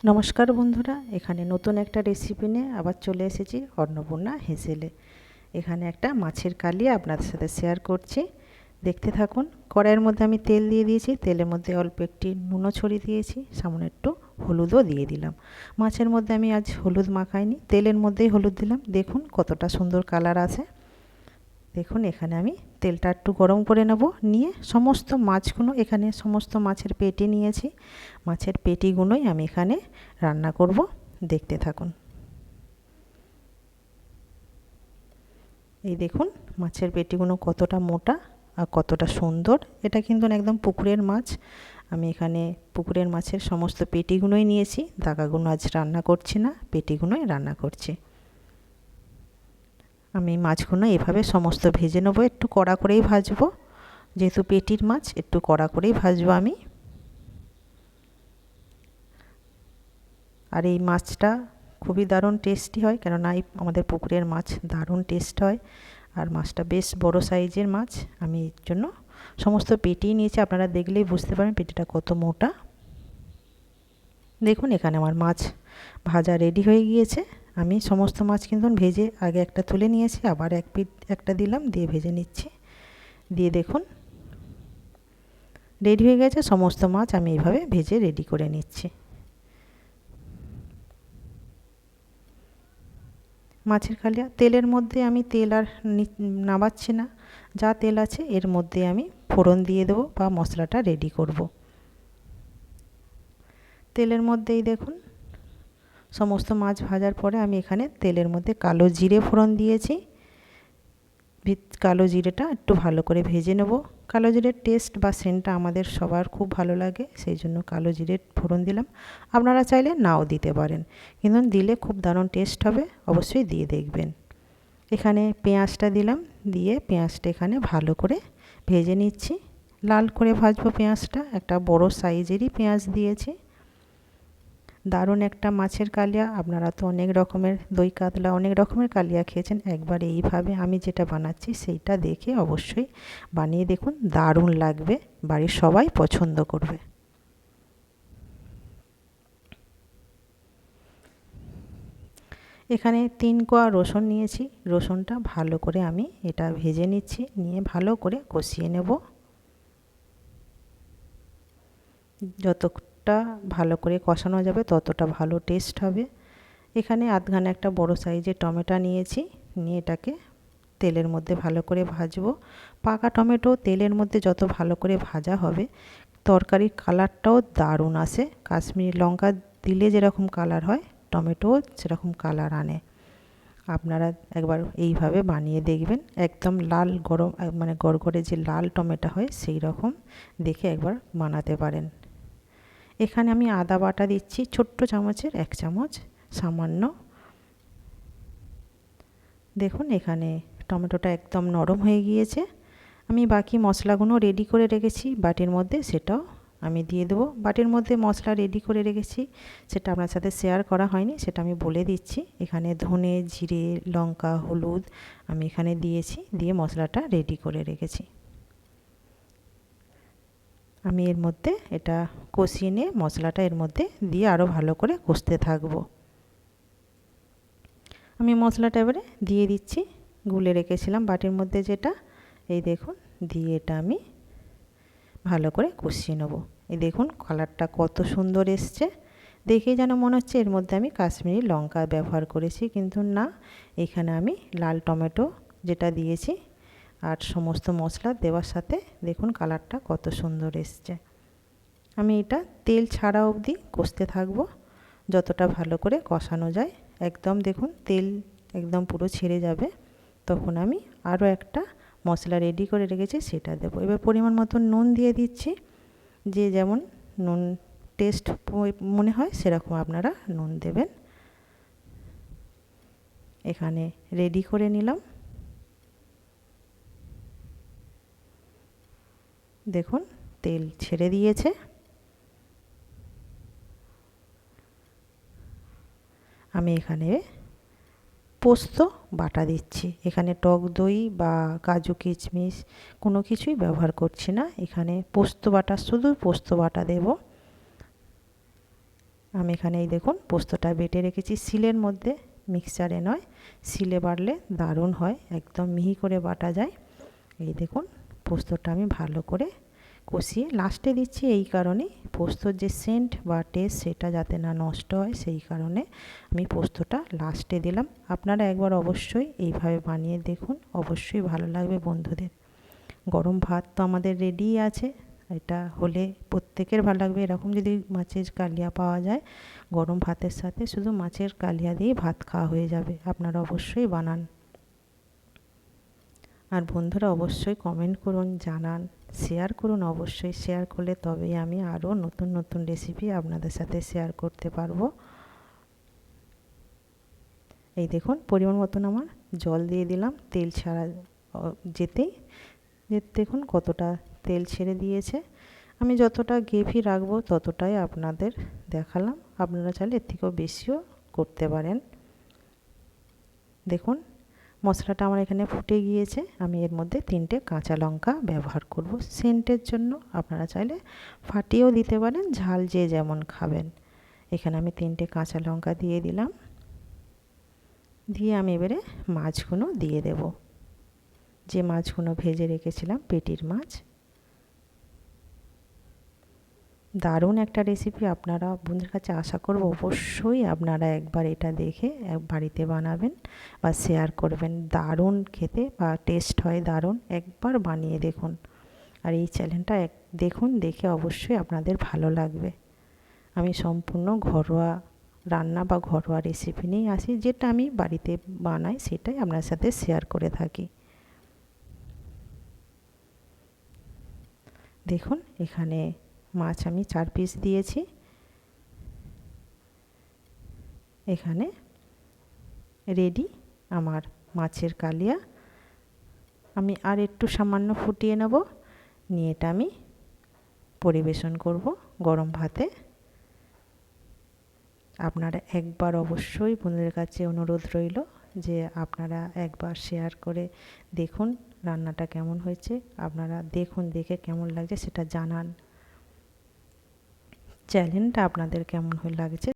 নমস্কার বন্ধুরা, এখানে নতুন একটা রেসিপি নিয়ে আবার চলে এসেছি অন্নপূর্ণা হেসেলে। এখানে একটা মাছের কালিয়া আপনাদের সাথে শেয়ার করছি, দেখতে থাকুন। কড়াইয়ের মধ্যে আমি তেল দিয়ে দিয়েছি, তেলের মধ্যে অল্প একটি নুনও ছড়িয়ে দিয়েছি, সামান্য একটু হলুদও দিয়ে দিলাম। মাছের মধ্যে আমি আজ হলুদ মাখাইনি, তেলের মধ্যেই হলুদ দিলাম। দেখুন কতটা সুন্দর কালার আসে। দেখুন এখানে আমি তেলটা একটু গরম করে নেব, নিয়ে সমস্ত মাছগুলো, এখানে সমস্ত মাছের পেটি নিয়েছি, মাছের পেটিগুলোই আমি এখানে রান্না করব, দেখতে থাকুন। এই দেখুন মাছের পেটিগুলো কতটা মোটা আর কতটা সুন্দর। এটা কিন্তু একদম পুকুরের মাছ। আমি এখানে পুকুরের মাছের সমস্ত পেটিগুলোই নিয়েছি, দাগাগুলো আজ রান্না করছি না, পেটিগুলোই রান্না করছি। আমি মাছগুলো এভাবে সমস্ত ভেজে নেবো, একটু কড়া করেই ভাজবো, যেহেতু পেটির মাছ একটু কড়া করেই ভাজবো আমি। আর এই মাছটা খুবই দারুণ টেস্টি হয়, কেননা এই আমাদের পুকুরের মাছ দারুণ টেস্ট হয়। আর মাছটা বেশ বড় সাইজের মাছ, আমি এর জন্য সমস্ত পেটিই নিয়েছি। আপনারা দেখলেই বুঝতে পারেন পেটিটা কত মোটা। দেখুন এখানে আমার মাছ ভাজা রেডি হয়ে গিয়েছে। আমি সমস্ত মাছ কিন্তু ভেজে আগে একটা তুলে নিয়েছি, আবার একটা দিলাম, দিয়ে ভেজে নিচ্ছি। দিয়ে দেখুন রেডি হয়ে গেছে সমস্ত মাছ, আমি এইভাবে ভেজে রেডি করে নিচ্ছি। মাছের কালিয়া তেলের মধ্যে আমি তেল আর নামাচ্ছি না, যা তেল আছে এর মধ্যে আমি ফোড়ন দিয়ে দেবো বা মশলাটা রেডি করব। তেলের মধ্যেই দেখুন সমস্ত মাছ ভাজার পরে আমি এখানে তেলের মধ্যে কালো জিরে ফোড়ন দিয়েছি। কালো জিরেটা একটু ভালো করে ভেজে নেব। কালো জিরের টেস্ট বা সেন্টটা আমাদের সবার খুব ভালো লাগে, সেই জন্য কালো জিরের ফোড়ন দিলাম। আপনারা চাইলে নাও দিতে পারেন, কিন্তু দিলে খুব দারুণ টেস্ট হবে, অবশ্যই দিয়ে দেখবেন। এখানে পেঁয়াজটা দিলাম, দিয়ে পেঁয়াজটা এখানে ভালো করে ভেজে নিচ্ছি। লাল করে ভাজবো পেঁয়াজটা, একটা বড় সাইজেরই পেঁয়াজ দিয়েছি। দারুণ একটা মাছের কালিয়া। আপনারা তো অনেক রকমের দই কাতলা অনেক রকমের কালিয়া খেয়েছেন, একবার এইভাবে আমি যেটা বানাচ্ছি সেইটা দেখে অবশ্যই বানিয়ে দেখুন, দারুণ লাগবে, বাড়ির সবাই পছন্দ করবে। এখানে 3 কোয়া রসুন নিয়েছি, রসুনটা ভালো করে আমি এটা ভেজে নিচ্ছি, নিয়ে ভালো করে কষিয়ে নেব। যতটা ভালো করে কষানো যাবে ততটা ভালো টেস্ট হবে। এখানে আধখানা একটা বড় সাইজের টমেটো নিয়েছি, নিয়ে এটাকে তেলের মধ্যে ভালো করে ভাজবো। পাকা টমেটো তেলের মধ্যে যত ভালো করে ভাজা হবে তরকারির কালারটাও দারুণ আসে। কাশ্মীরি লঙ্কা দিলে যেরকম কালার হয়, টমেটোও সেরকম কালার আনে। আপনারা একবার এইভাবে বানিয়ে দেখবেন, একদম লাল গরম মানে গড়গড়ে যে লাল টমেটো হয় সেই রকম দেখে একবার বানাতে পারেন। এখানে আমি আদা বাটা দিচ্ছি, ছোট্ট চামচের 1 চামচ সামান্য। দেখুন এখানে টমেটোটা একদম নরম হয়ে গিয়েছে। আমি বাকি মশলাগুলো রেডি করে রেখেছি বাটির মধ্যে, সেটাও আমি দিয়ে দেবো। বাটির মধ্যে মশলা রেডি করে রেখেছি, সেটা আপনার সাথে শেয়ার করা হয়নি, সেটা আমি বলে দিচ্ছি। এখানে ধনে, জিরে, লঙ্কা, হলুদ আমি এখানে দিয়েছি, দিয়ে মশলাটা রেডি করে রেখেছি। আমি এর মধ্যে এটা কষিয়ে নিয়ে মশলাটা এর মধ্যে দিয়ে আরও ভালো করে কষতে থাকবো। আমি মশলাটা এবারে দিয়ে দিচ্ছি, গুলে রেখেছিলাম বাটির মধ্যে যেটা, এই দেখুন, দিয়ে এটা আমি ভালো করে কষিয়ে নেব। এই দেখুন কালারটা কত সুন্দর এসছে, দেখেই যেন মনে হচ্ছে এর মধ্যে আমি কাশ্মীরি লঙ্কা ব্যবহার করেছি, কিন্তু না, এখানে আমি লাল টমেটো যেটা দিয়েছি আর সমস্ত মশলা দেওয়ার সাথে দেখুন কালারটা কত সুন্দর এসছে। আমি এটা তেল ছাড়া অবধি কষতে থাকবো, যতটা ভালো করে কষানো যায়। একদম দেখুন তেল একদম পুরো ছেড়ে যাবে, তখন আমি আরও একটা মশলা রেডি করে রেখেছি সেটা দেবো। এবার পরিমাণ মতো নুন দিয়ে দিচ্ছি, যে যেমন নুন টেস্ট মনে হয় সেরকম আপনারা নুন দেবেন। এখানে রেডি করে নিলাম। দেখুন তেল ছেড়ে দিয়েছে। আমি এখানে পোস্ত বাটা দিচ্ছি, এখানে টক দই বা কাজু কিশমিশ কোনো কিছুই ব্যবহার করছি না, এখানে পোস্ত বাটা, শুধু পোস্ত বাটা দেব। আমি এখানে এই দেখুন পোস্তটা বেটে রেখেছি শিলের মধ্যে, মিক্সচারে নয়। শিলে বাটলে দারুণ হয়, একদম মিহি করে বাটা যায়। এই দেখুন পোস্তটা আমি ভালো করে কষিয়ে লাস্টে দিচ্ছি এই কারণেই, পোস্তর যে সেন্ট বা টেস্ট সেটা যাতে না নষ্ট হয় সেই কারণে আমি পোস্তটা লাস্টে দিলাম। আপনারা একবার অবশ্যই এইভাবে বানিয়ে দেখুন, অবশ্যই ভালো লাগবে বন্ধুদের। গরম ভাত তো আমাদের রেডিই আছে, এটা হলে প্রত্যেকের ভালো লাগবে। এরকম যদি মাছের কালিয়া পাওয়া যায়, গরম ভাতের সাথে শুধু মাছের কালিয়া দিয়ে ভাত খাওয়া হয়ে যাবে। আপনারা অবশ্যই বানান। আর বন্ধুরা অবশ্যই কমেন্ট করুন, জানান, শেয়ার করুন। অবশ্যই শেয়ার করলে তবেই আমি আরও নতুন নতুন রেসিপি আপনাদের সাথে শেয়ার করতে পারবো। এই দেখুন পরিমাণ মতন আমার জল দিয়ে দিলাম, তেল ছাড়া যেতেই দেখুন কতটা তেল ছেড়ে দিয়েছে। আমি যতটা গ্রেভি রাখবো ততটাই আপনাদের দেখালাম, আপনারা চাইলে এর থেকেও বেশিও করতে পারেন। দেখুন মশলাটা আমার এখানে ফুটে গিয়েছে। আমি এর মধ্যে 3টে কাঁচা লঙ্কা ব্যবহার করব সেন্টের জন্য। আপনারা চাইলে ফাটিয়েও দিতে পারেন, ঝাল যে যেমন খাবেন। এখানে আমি 3টে কাঁচা লঙ্কা দিয়ে দিলাম, দিয়ে আমি এবারে মাছগুলো দিয়ে দেব, যে মাছগুলো ভেজে রেখেছিলাম পেটির মাছ। দারুণ একটা রেসিপি, আপনারা বন্ধুদের কাছে আশা করব অবশ্যই আপনারা একবার এটা দেখে বাড়িতে বানাবেন বা শেয়ার করবেন। দারুণ খেতে বা টেস্ট হয় দারুণ, একবার বানিয়ে দেখুন। আর এই চ্যানেলটা দেখুন, দেখে অবশ্যই আপনাদের ভালো লাগবে। আমি সম্পূর্ণ ঘরোয়া রান্না বা ঘরোয়া রেসিপি নিয়েই আসি, যেটা আমি বাড়িতে বানাই সেটাই আপনার সাথে শেয়ার করে থাকি। দেখুন এখানে মাছ আমি 4 পিস দিয়েছি। এখানে রেডি আমার মাছের কালিয়া। আমি আর একটু সামান্য ফুটিয়ে নেব, নিয়ে এটা আমি পরিবেশন করব গরম ভাতে। আপনারা একবার অবশ্যই বন্ধুদের কাছে অনুরোধ রইল যে আপনারা একবার শেয়ার করে দেখুন রান্নাটা কেমন হয়েছে। আপনারা দেখুন, দেখে কেমন লাগছে সেটা জানান। চ্যানেলটা আপনাদের কেমন লাগছে